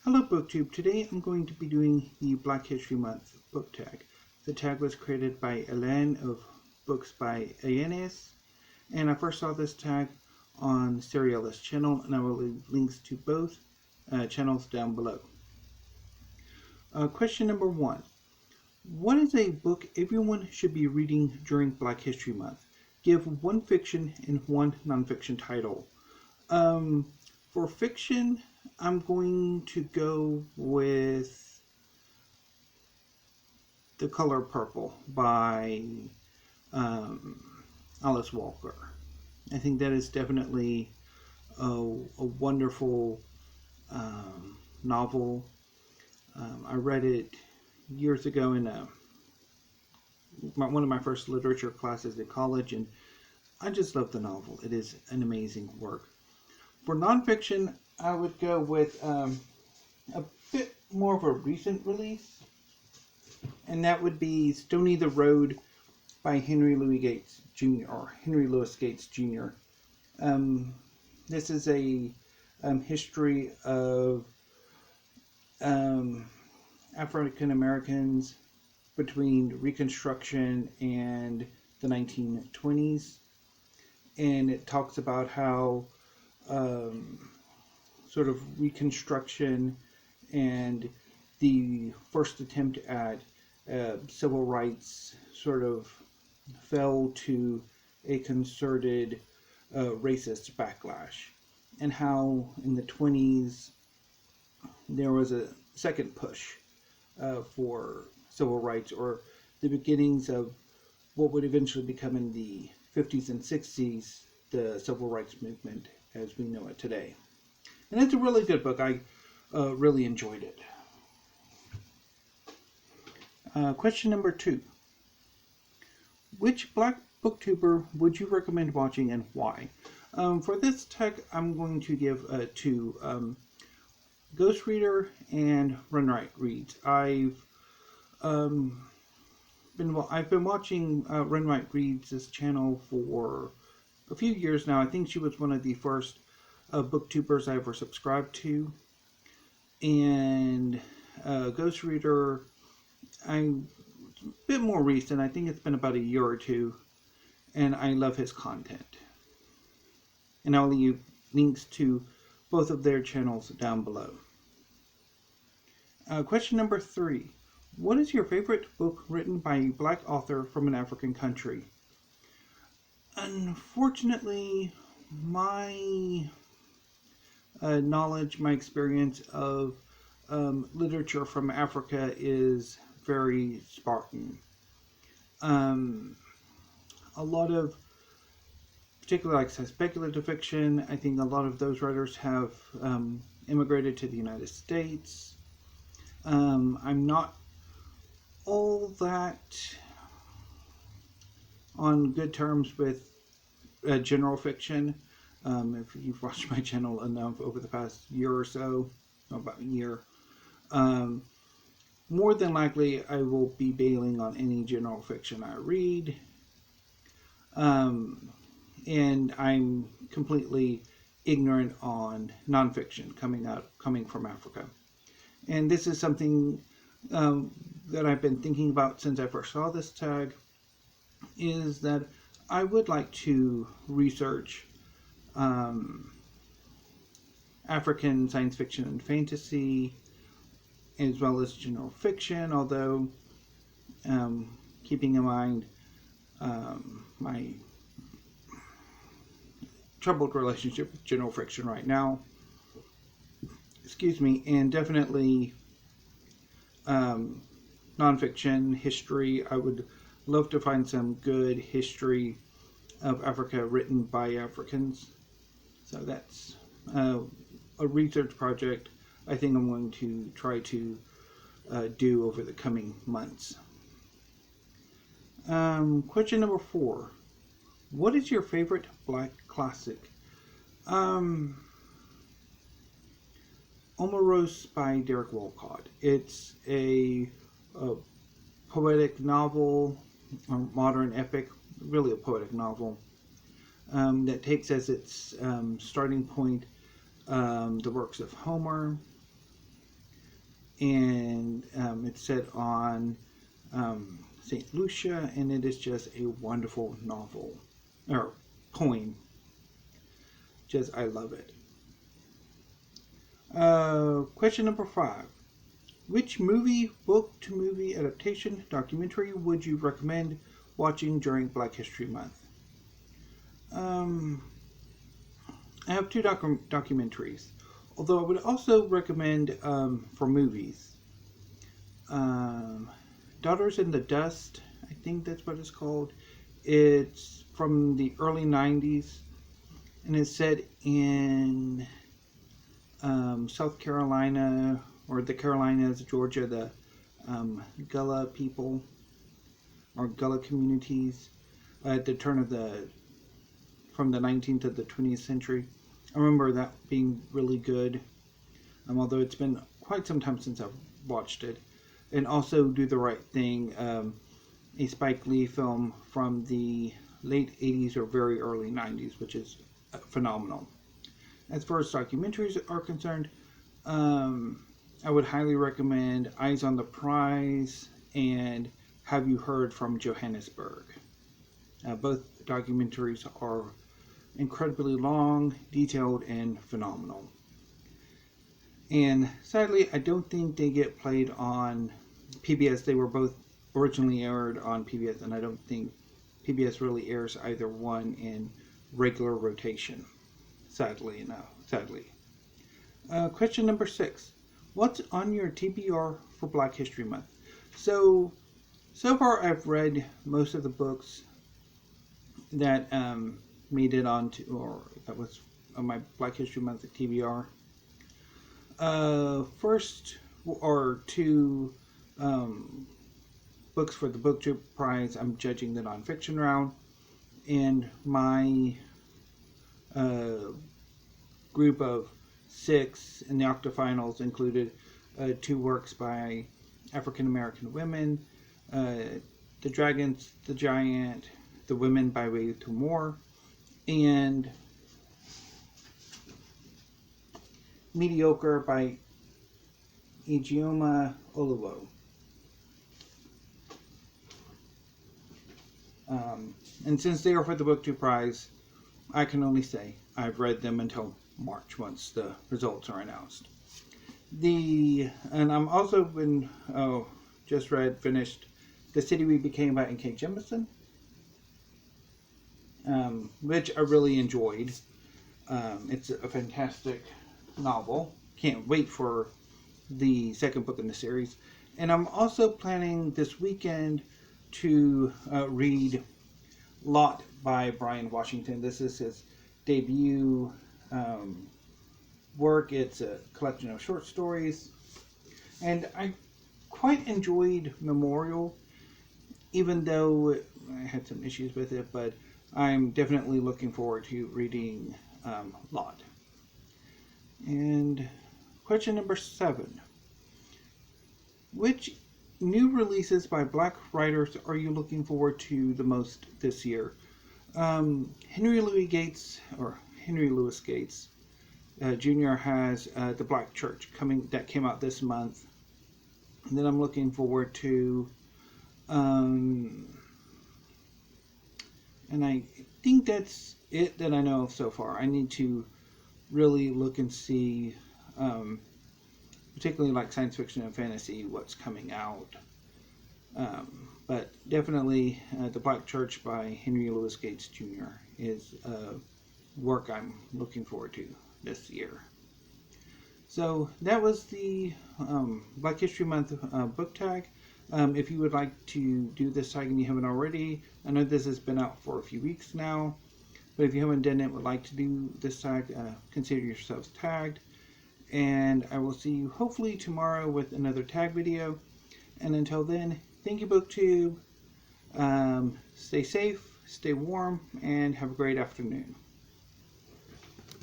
Hello BookTube. Today I'm going to be doing the Black History Month book tag. The tag was created by Elaine of Books by Aeneas, and I first saw this tag on Serialist channel, and I will leave links to both channels down below. Question number 1. What is a book everyone should be reading during Black History Month? Give one fiction and one nonfiction title. For fiction, I'm going to go with The Color Purple by Alice Walker. I think that is definitely a wonderful novel. I read it years ago in one of my first literature classes at college, and I just love the novel. It is an amazing work. For nonfiction, I would go with a bit more of a recent release, and that would be Stony the Road by Henry Louis Gates Jr. or Henry Louis Gates Jr. This is a history of African Americans between Reconstruction and the 1920s, and it talks about how sort of Reconstruction and the first attempt at civil rights sort of fell to a concerted racist backlash, and how in the 20s there was a second push for civil rights, or the beginnings of what would eventually become in the 50s and 60s the civil rights movement as we know it today. And it's a really good book. I really enjoyed it. Question number 2. Which Black booktuber would you recommend watching and why? For this tag, I'm going to give 2. Ghost Reader and Run Right Reads. I've been watching Run Right Reads' channel for a few years now. I think she was one of the first booktubers I ever subscribed to. And Ghost Reader, I'm a bit more recent. I think it's been about a year or two, and I love his content. And I'll leave links to both of their channels down below. Question number 3. What is your favorite book written by a Black author from an African country? Unfortunately, my knowledge, my experience of literature from Africa is very spartan. A lot of, particularly like speculative fiction, I think a lot of those writers have immigrated to the United States. I'm not all that on good terms with general fiction. If you've watched my channel enough over the past year or so, about a year, more than likely I will be bailing on any general fiction I read. And I'm completely ignorant on nonfiction coming from Africa. And this is something that I've been thinking about since I first saw this tag, is that I would like to research African science fiction and fantasy, as well as general fiction, although keeping in mind my troubled relationship with general fiction right now. Excuse me, and definitely nonfiction, history. I would love to find some good history of Africa written by Africans. So that's a research project I think I'm going to try to do over the coming months. Question number 4. What is your favorite Black classic? Omeros by Derek Walcott. It's a poetic novel, or modern epic, really a poetic novel, that takes as its starting point the works of Homer, and it's set on St. Lucia, and it is just a wonderful novel, or poem. Just, I love it. Question number 5. Which movie, book to movie adaptation, documentary would you recommend watching during Black History Month? I have 2 documentaries, although I would also recommend for movies. Daughters in the Dust, I think that's what it's called. It's from the early 90s, and it's set in South Carolina, or the Carolinas, Georgia, the Gullah people, or Gullah communities, at the turn of from the 19th to the 20th century. I remember that being really good, although it's been quite some time since I've watched it. And also Do the Right Thing, a Spike Lee film from the late 80s or very early 90s, which is phenomenal. As far as documentaries are concerned, I would highly recommend Eyes on the Prize and Have You Heard from Johannesburg. Both documentaries are incredibly long, detailed, and phenomenal. And sadly, I don't think they get played on PBS. They were both originally aired on PBS, and I don't think PBS really airs either one in regular rotation. Sadly. Question number 6. What's on your TBR for Black History Month? So far I've read most of the books that made it onto, or that was on my Black History Month TBR. First are 2 books for the BookTube Prize. I'm judging the nonfiction round, and my group of 6 in the octafinals included 2 works by African American women, The Dragons, the Giant, The Women by Wayetu, and Mediocre by Ijeoma Oluo. And since they are for the BookTube Prize, I can only say I've read them until March once the results are announced. And I'm also been finished The City We Became by N.K. Jemisin, which I really enjoyed. It's a fantastic novel. Can't wait for the second book in the series. And I'm also planning this weekend to read Lot by Bryan Washington. This is his debut work. It's a collection of short stories. And I quite enjoyed Memorial, even though I had some issues with it, but I'm definitely looking forward to reading Lot. And question number 7. Which new releases by Black writers are you looking forward to the most this year? Henry Louis Gates Jr. has The Black Church that came out this month. And then I'm looking forward to, and I think that's it that I know of so far. I need to really look and see, particularly like science fiction and fantasy, what's coming out. But definitely The Black Church by Henry Louis Gates Jr. is a work I'm looking forward to this year. So that was the Black History Month book tag. If you would like to do this tag and you haven't already, I know this has been out for a few weeks now, but if you haven't done it, would like to do this tag, consider yourselves tagged. And I will see you hopefully tomorrow with another tag video. And until then, thank you, BookTube. Stay safe, stay warm, and have a great afternoon.